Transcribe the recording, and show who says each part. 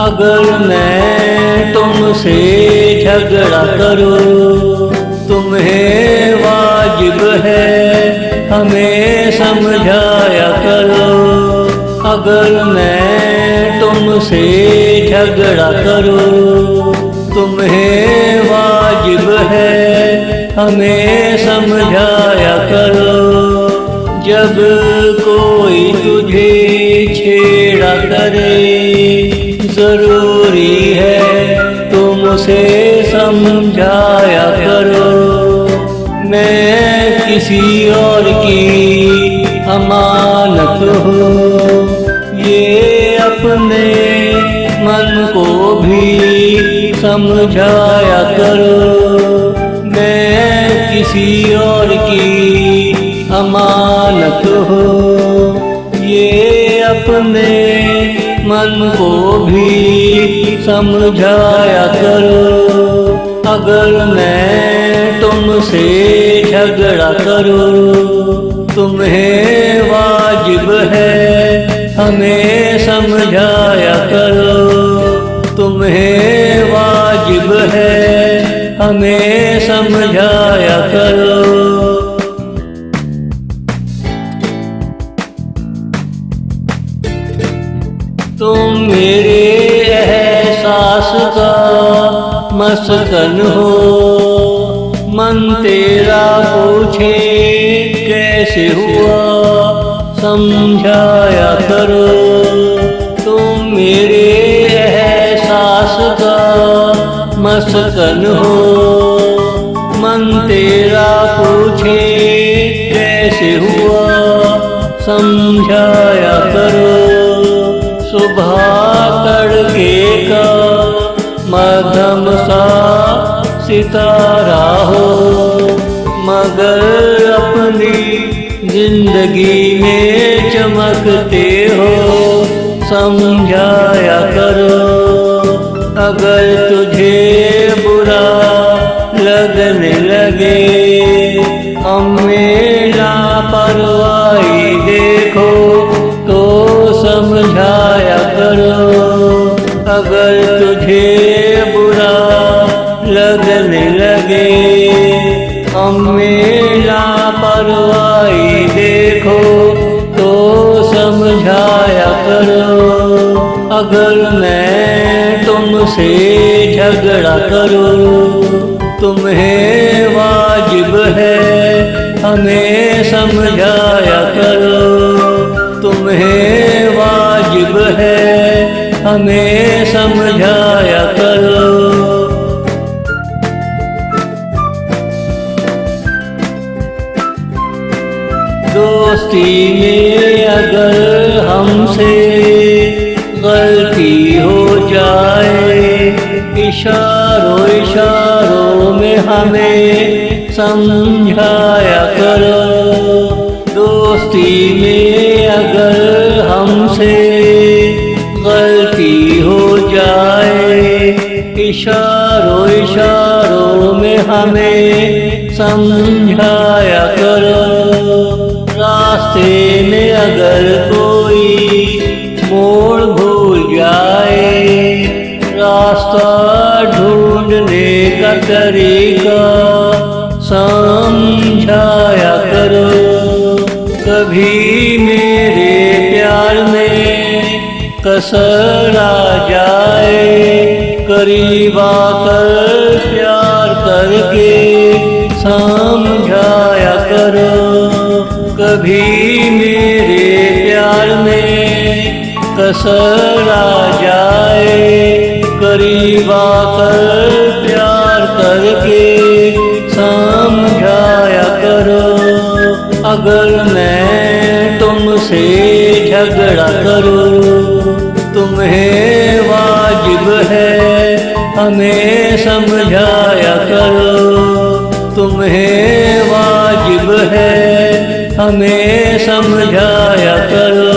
Speaker 1: अगर मैं तुमसे झगड़ा करूं, तुम्हें वाजिब है हमें समझाया करो। अगर मैं तुमसे झगड़ा करूं, तुम्हें वाजिब है हमें समझाया करो। जब कोई तुझे छेड़ा करे, जरूरी है तुमसे समझाया करो। मैं किसी और की अमानत हूँ, ये अपने मन को भी समझाया करो। मैं किसी और की अमानत हूँ, ये अपने मन को भी समझाया करो। अगर मैं तुमसे झगड़ा करूं, तुम्हें वाजिब है हमें समझाया करो। तुम्हें वाजिब है हमें समझाया करो। तुम मेरे एहसास का मस्कन हो, मन तेरा पूछे कैसे हुआ समझाया करो। तुम मेरे एहसास का मस्कन हो, मन तेरा पूछे कैसे हुआ समझाया करो। सुबह तड़के का मध्यम सा सितारा हो, मगर अपनी जिंदगी में चमकते हो समझाया करो। अगर तुझे बुरा लगने लगे, हमें लापरवाही देखो तो समझाया करो। अगर तुझे बुरा लगने लगे, हमें लापरवाही देखो तो समझाया करो। अगर मैं तुमसे झगड़ा करूं, तुम्हें वाजिब है हमें समझाया करो। तुम्हें वाजिब है हमें समझाया करो। दोस्ती में अगर हमसे गलती हो जाए, इशारों इशारों में हमें समझाया करो। दोस्ती में अगर हमसे गलती हो जाए, इशारों इशारों में हमें समझाया करो। रास्ते में अगर कोई मोड़ भूल जाए, रास्ता ढूंढने का तरीका समझाया करो। कभी मेरे प्यार में कसर आ जाए, करीब आकर प्यार करके समझाया करो। कभी मेरे प्यार में कसर आ जाए, करीब आकर प्यार करके समझाया करो। अगर मैं तुमसे झगड़ा करूं, तुम्हें वाजिब है हमें समझाया करो। तुम्हें वाजिब है हमें समझाया करो।